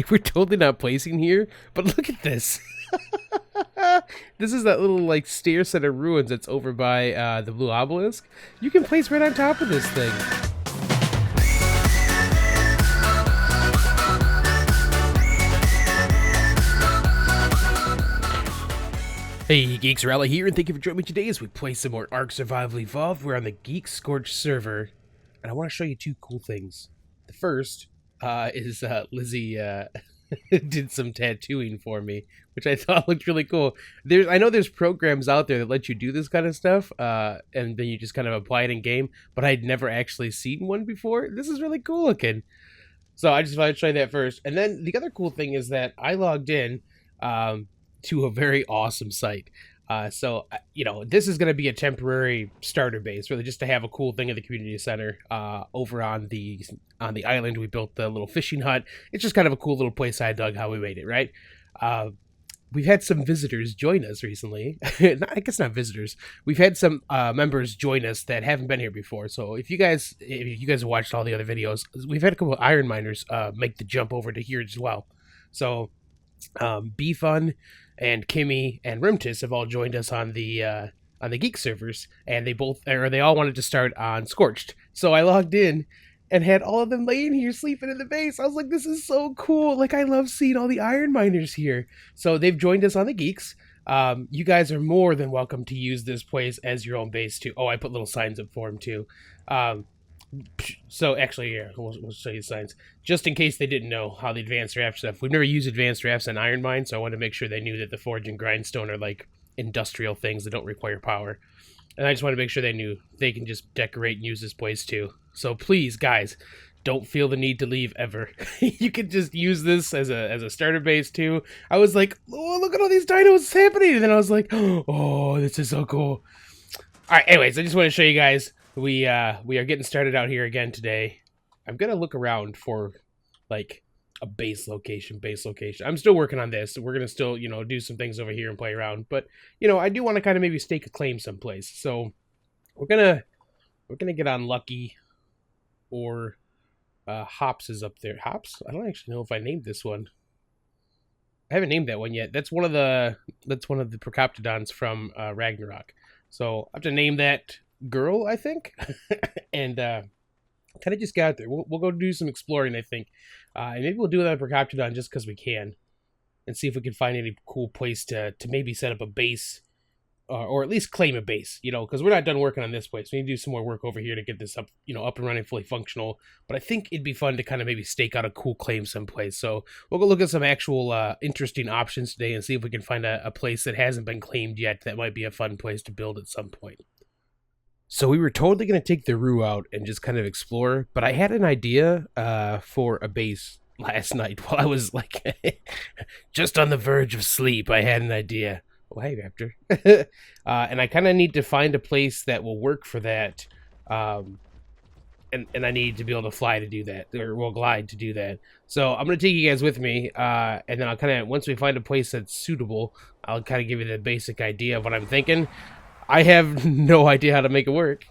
We're totally not placing here, but look at this. This is that little like stair set of ruins that's over by the Blue Obelisk. You can place right on top of this thing. Hey Geeks, Arahli here, and thank you for joining me today as we play some more ARK Survival Evolved. We're on the Geeks Scorched server, and I want to show you two cool things. The first is Lizzie did some tattooing for me, which I thought looked really cool. I know there's programs out there that let you do this kind of stuff, and then you just kind of apply it in game, but I'd never actually seen one before. This is really cool looking. So I just thought I'd show you that first. And then the other cool thing is that I logged in to a very awesome site. So this is going to be a temporary starter base, really, just to have a cool thing at the community center. Over on the island, we built the little fishing hut. It's just kind of a cool little place I dug how we made it, right? We've had some visitors join us recently. I guess not visitors. We've had some members join us that haven't been here before. So if you guys have watched all the other videos, we've had a couple of iron miners make the jump over to here as well. So Be Fun and Kimmy and Rimtis have all joined us on the Geek servers, and they all wanted to start on Scorched. So I logged in and had all of them laying here sleeping in the base. I was like, this is so cool. Like, I love seeing all the iron miners here. So they've joined us on the Geeks. You guys are more than welcome to use this place as your own base too. Oh, I put little signs up for them too. So actually, here, we'll show you the signs. Just in case they didn't know how the advanced raft stuff. We've never used advanced rafts on iron mine, so I wanted to make sure they knew that the forge and grindstone are like industrial things that don't require power. And I just want to make sure they knew they can just decorate and use this place too. So please, guys, don't feel the need to leave ever. You can just use this as a starter base too. I was like, oh, look at all these dinos happening. And then I was like, oh, this is so cool. All right, anyways, I just want to show you guys. We are getting started out here again today. I'm gonna look around for like a base location. I'm still working on this. We're gonna still do some things over here and play around, but I do want to kind of maybe stake a claim someplace. So we're gonna get on Lucky or Hops is up there. Hops? I don't actually know if I named this one. I haven't named that one yet. That's one of the Procoptodons from Ragnarok. So I have to name that girl, I think. And kind of just got out there. We'll go do some exploring, I think. And maybe we'll do that on Procoptodon just because we can. And see if we can find any cool place to maybe set up a base. Or at least claim a base, because we're not done working on this place. We need to do some more work over here to get this up, up and running, fully functional. But I think it'd be fun to kind of maybe stake out a cool claim someplace. So we'll go look at some actual interesting options today and see if we can find a place that hasn't been claimed yet that might be a fun place to build at some point. So we were totally going to take the Roo out and just kind of explore, but I had an idea for a base last night while I was like just on the verge of sleep. I had an idea. Oh, hey, Raptor. And I kind of need to find a place that will work for that. And I need to be able to fly to do that, or well, glide to do that. So I'm going to take you guys with me, and then I'll kind of, once we find a place that's suitable, I'll kind of give you the basic idea of what I'm thinking. I have no idea how to make it work,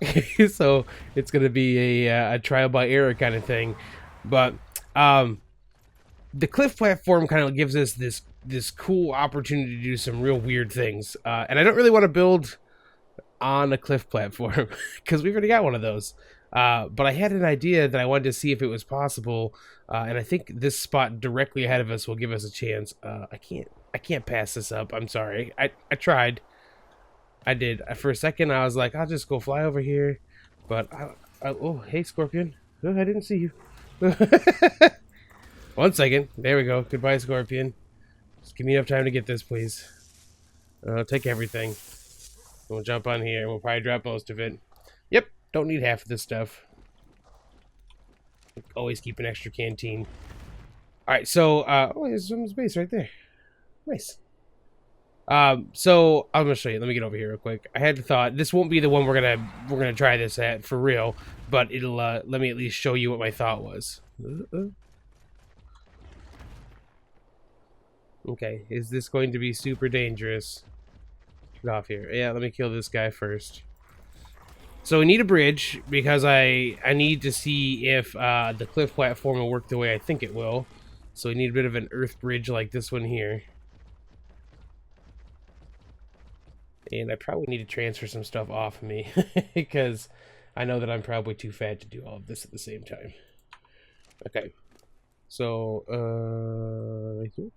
so it's going to be a trial by error kind of thing. But the cliff platform kind of gives us this cool opportunity to do some real weird things. And I don't really want to build on a cliff platform because we've already got one of those. But I had an idea that I wanted to see if it was possible. And I think this spot directly ahead of us will give us a chance. I can't pass this up. I'm sorry. I tried. I did. For a second, I was like, I'll just go fly over here. But, oh, hey, Scorpion. Oh, I didn't see you. 1 second. There we go. Goodbye, Scorpion. Just give me enough time to get this, please. I'll take everything. We'll jump on here. We'll probably drop most of it. Yep. Don't need half of this stuff. Always keep an extra canteen. Alright, so, oh, there's some space right there. Nice. So I'm gonna show you. Let me get over here real quick. I had the thought this won't be the one we're gonna try this at for real, but it'll let me at least show you what my thought was. Okay, is this going to be super dangerous? Get off here. Yeah, let me kill this guy first. So we need a bridge because I need to see if the cliff platform will work the way I think it will. So we need a bit of an earth bridge like this one here. And I probably need to transfer some stuff off of me because I know that I'm probably too fat to do all of this at the same time. Okay. So, right here.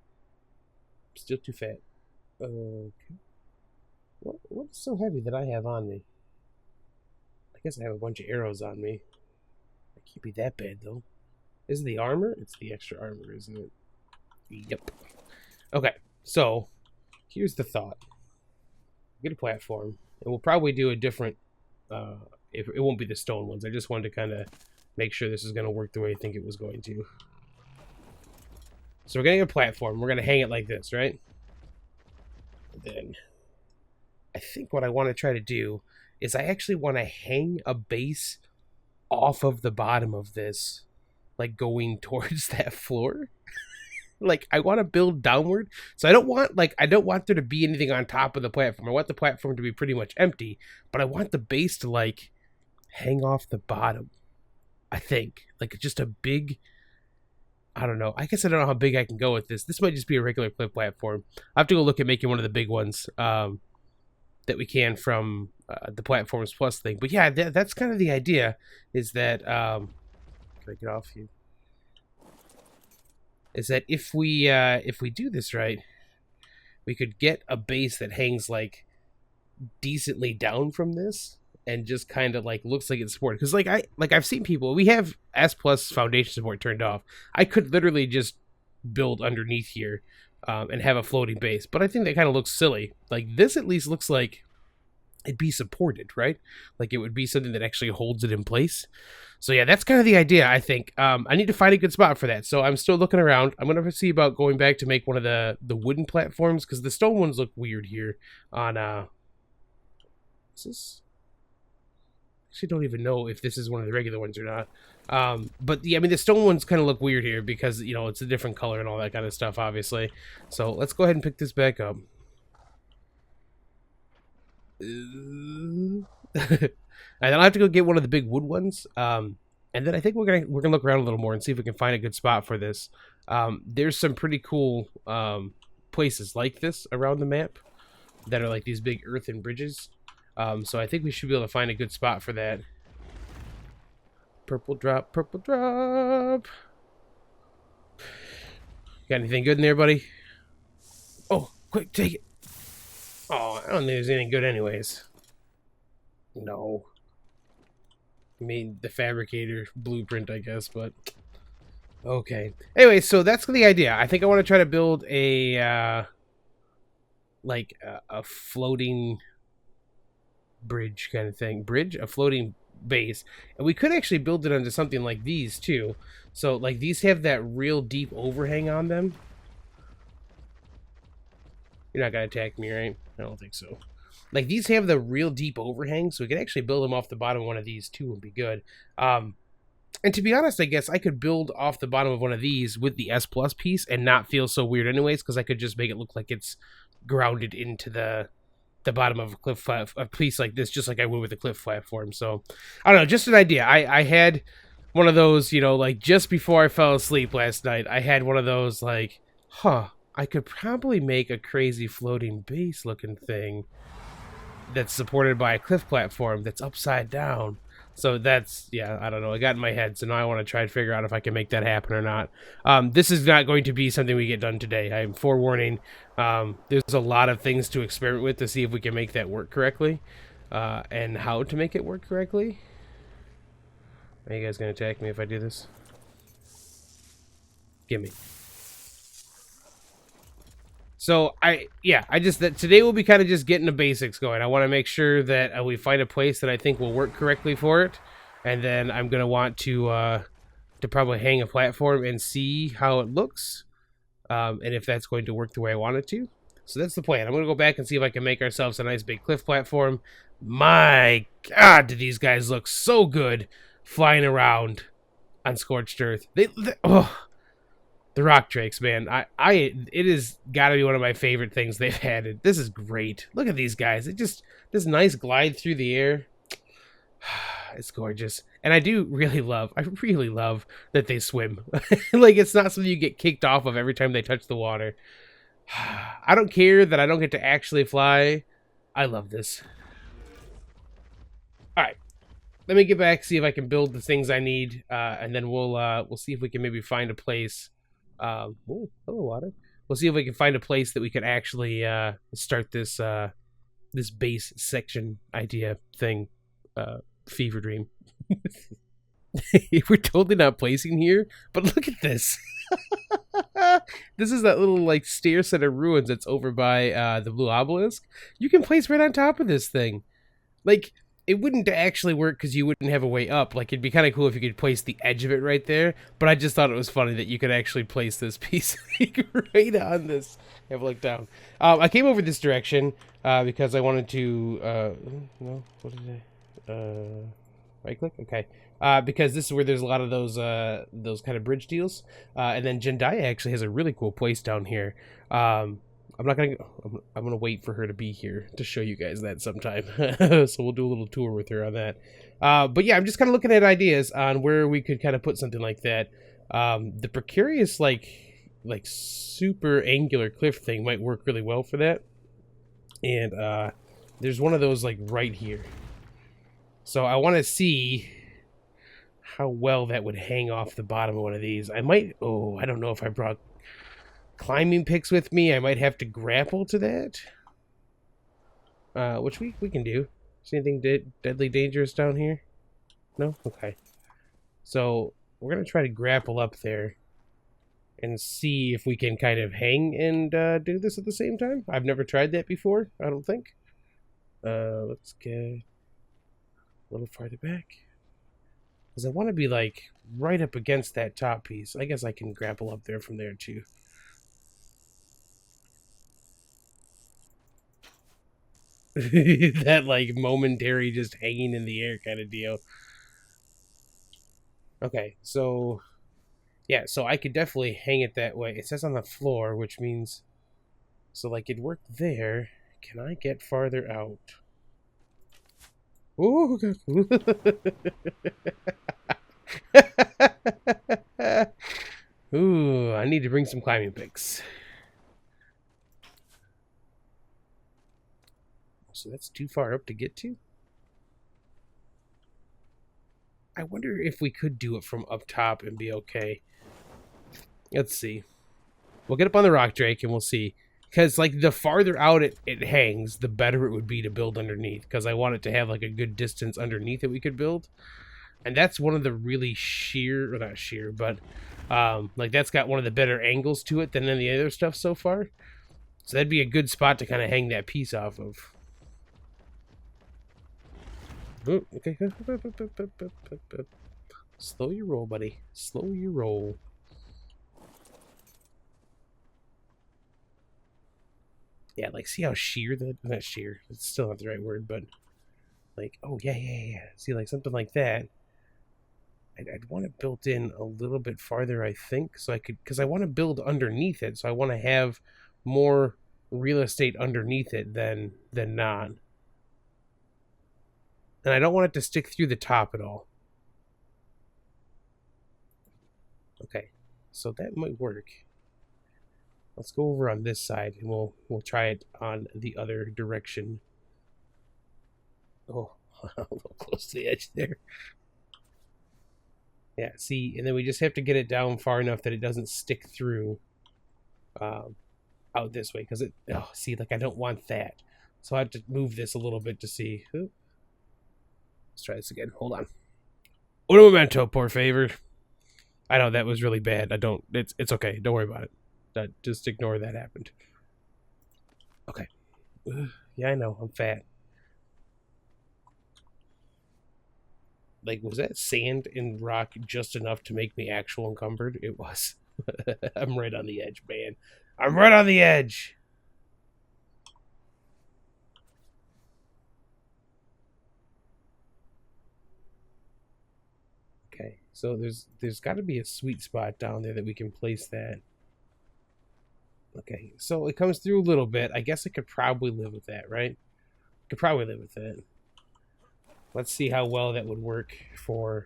Still too fat. Okay. What's so heavy that I have on me? I guess I have a bunch of arrows on me. It can't be that bad, though. Is it the armor? It's the extra armor, isn't it? Yep. Okay, so here's the thought. Get a platform, and we'll probably do a different... it won't be the stone ones. I just wanted to kind of make sure this is going to work the way I think it was going to. So we're going to get a platform. We're going to hang it like this, right? And then I think what I want to try to do is I actually want to hang a base off of the bottom of this, like going towards that floor. Like I want to build downward, so I don't want there to be anything on top of the platform. I want the platform to be pretty much empty, but I want the base to like hang off the bottom. I think like just a big, I don't know. I guess I don't know how big I can go with this. This might just be a regular cliff platform. I have to go look at making one of the big ones that we can from the Platforms Plus thing. But yeah, that's kind of the idea. Is that can I get off you? Is that if we do this right, we could get a base that hangs like decently down from this and just kind of like looks like it's supported. Because I've seen people, we have S Plus foundation support turned off. I could literally just build underneath here and have a floating base, but I think that kind of looks silly. Like this at least looks like it'd be supported, right? Like it would be something that actually holds it in place. So yeah, that's kind of the idea, I think. I need to find a good spot for that. So I'm still looking around. I'm going to see about going back to make one of the wooden platforms because the stone ones look weird here on... Is this... Actually don't even know if this is one of the regular ones or not. But yeah, I mean, the stone ones kind of look weird here because, you know, it's a different color and all that kind of stuff, obviously. So let's go ahead and pick this back up. And then I'll have to go get one of the big wood ones. And then I think we're gonna look around a little more and see if we can find a good spot for this. There's some pretty cool places like this around the map that are like these big earthen bridges. So I think we should be able to find a good spot for that. Purple drop, purple drop. Got anything good in there, buddy? Oh, quick, take it. Oh, I don't think there's anything good anyways. No. I mean, the fabricator blueprint, I guess, but... Okay. Anyway, so that's the idea. I think I want to try to build a, like, a floating bridge kind of thing. Bridge? A floating base. And we could actually build it onto something like these, too. So, like, these have that real deep overhang on them. You're not going to attack me, right? I don't think so. Like, these have the real deep overhang, so we could actually build them off the bottom of one of these, too, and be good. And to be honest, I guess I could build off the bottom of one of these with the S Plus piece and not feel so weird anyways, because I could just make it look like it's grounded into the bottom of a piece like this, just like I would with a cliff platform. So, I don't know, just an idea. I had one of those, you know, like, just before I fell asleep last night, I had one of those, like, I could probably make a crazy floating base looking thing that's supported by a cliff platform that's upside down. So that's, yeah, I don't know. It got in my head, so now I want to try and figure out if I can make that happen or not. This is not going to be something we get done today. I'm forewarning. There's a lot of things to experiment with to see if we can make that work correctly, and how to make it work correctly. Are you guys going to attack me if I do this? Gimme. So today we'll be kind of just getting the basics going. I want to make sure that we find a place that I think will work correctly for it, and then I'm gonna want to probably hang a platform and see how it looks, and if that's going to work the way I want it to. So that's the plan. I'm gonna go back and see if I can make ourselves a nice big cliff platform. My God, do these guys look so good flying around on scorched earth? The rock drakes, man. It has got to be one of my favorite things they've added. This is great. Look at these guys. This nice glide through the air. It's gorgeous. And I really love that they swim. Like, it's not something you get kicked off of every time they touch the water. I don't care that I don't get to actually fly. I love this. All right, let me get back, see if I can build the things I need, and then we'll see if we can maybe find a place. Oh, hello, water. We'll see if we can find a place that we could actually start this this base section idea thing. Fever dream. We're totally not placing here, but look at this. This is that little like stair set of ruins that's over by the blue obelisk. You can place right on top of this thing. Like, it wouldn't actually work because you wouldn't have a way up. Like, it'd be kind of cool if you could place the edge of it right there, but I just thought it was funny that you could actually place this piece like, right on this. Have a look down. I came over this direction because I wanted to no, what is it? Right click? Okay. Because this is where there's a lot of those kind of bridge deals. And then Jendaya actually has a really cool place down here. I'm gonna wait for her to be here to show you guys that sometime. So we'll do a little tour with her on that. But yeah, I'm just kind of looking at ideas on where we could kind of put something like that. The precarious like super angular cliff thing might work really well for that. And there's one of those like right here. So I want to see how well that would hang off the bottom of one of these. I might, I don't know if I brought climbing picks with me. I might have to grapple to that. Which we can do. Is anything deadly dangerous down here? No? Okay. So we're going to try to grapple up there and see if we can kind of hang and do this at the same time. I've never tried that before, I don't think. Let's get a little farther back. Because I want to be like right up against that top piece. I guess I can grapple up there from there too. That like momentary just hanging in the air kind of deal. Okay, so yeah, so I could definitely hang it that way. It says on the floor, which means so like it'd work there. Can I get farther out? Ooh. Ooh, I need to bring some climbing picks. So that's too far up to get to? I wonder if we could do it from up top and be okay. Let's see. We'll get up on the rock drake and we'll see. Because, like, the farther out it hangs, the better it would be to build underneath. Because I want it to have, like, a good distance underneath that we could build. And that's one of the really sheer, or not sheer, but, like, that's got one of the better angles to it than any other stuff so far. So that'd be a good spot to kind of hang that piece off of. Ooh, okay. Slow your roll, buddy. Slow your roll. Yeah, like, see how sheer that... Not sheer. It's still not the right word, but... Like, oh, yeah. See, like, something like that. I'd want it built in a little bit farther, I think, so I could... Because I want to build underneath it, so I want to have more real estate underneath it than not. And I don't want it to stick through the top at all. Okay, so that might work. Let's go over on this side, and we'll try it on the other direction. Oh, a little close to the edge there. Yeah, see, and then we just have to get it down far enough that it doesn't stick through out this way, because it... Oh, see, like, I don't want that. So I have to move this a little bit to see... Ooh. Let's try this again. Hold on. Un momento, por favor. I know that was really bad. I don't... It's okay. Don't worry about it. Just ignore that happened. Okay. Yeah, I know. I'm fat. Like, was that sand and rock just enough to make me actual encumbered? It was. I'm right on the edge, man. I'm right on the edge. Okay, so there's got to be a sweet spot down there that we can place that. Okay, so it comes through a little bit. I guess I could probably live with that, right? Could probably live with that. Let's see how well that would work for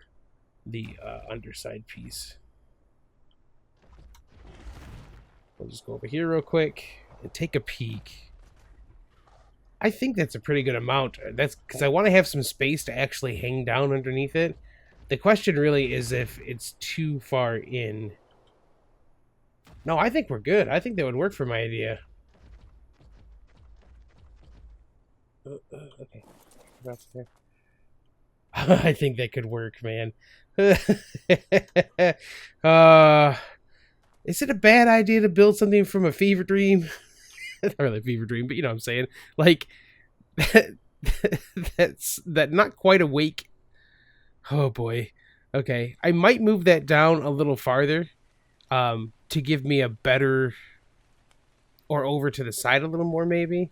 the underside piece. We'll just go over here real quick and take a peek. I think that's a pretty good amount. That's because I want to have some space to actually hang down underneath it. The question really is if it's too far in. No, I think we're good. I think that would work for my idea. Okay. I think that could work, man. Is it a bad idea to build something from a fever dream? Not really a fever dream, but you know what I'm saying. Like, that's not quite awake. Oh boy. Okay, I might move that down a little farther, to give me a better, or over to the side a little more, maybe,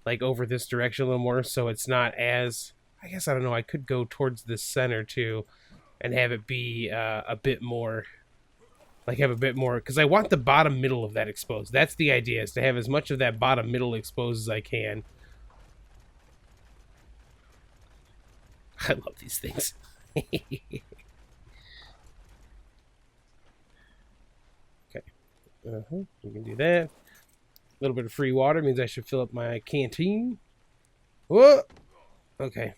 like over this direction a little more, so it's not as. I guess I don't know. I could go towards the center too, and have it be a bit more. Like have a bit more, because I want the bottom middle of that exposed. That's the idea, is to have as much of that bottom middle exposed as I can. I love these things. Okay. We can do that. A little bit of free water means I should fill up my canteen. Whoa! Okay.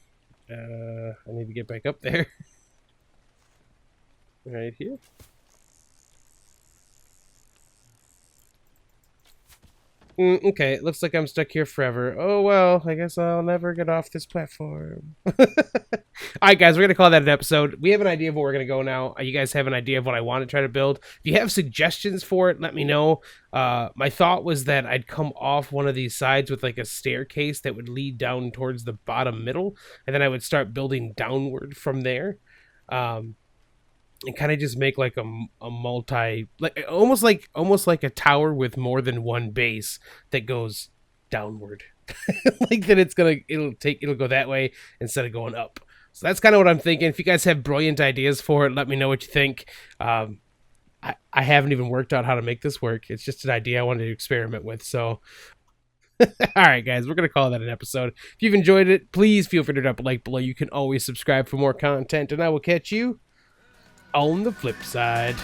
I need to get back up there. Right here. Okay, it looks like I'm stuck here forever. Oh, well, I guess I'll never get off this platform. Alright, guys, we're going to call that an episode. We have an idea of where we're going to go now. You guys have an idea of what I want to try to build. If you have suggestions for it, let me know. My thought was that I'd come off one of these sides with like a staircase that would lead down towards the bottom middle, and then I would start building downward from there. And kind of just make like a multi, like almost like a tower with more than one base that goes downward. Like that it'll go that way instead of going up. So that's kind of what I'm thinking. If you guys have brilliant ideas for it, let me know what you think. I haven't even worked out how to make this work. It's just an idea I wanted to experiment with. So all right, guys, we're going to call that an episode. If you've enjoyed it, please feel free to drop a like below. You can always subscribe for more content, and I will catch you on the flip side.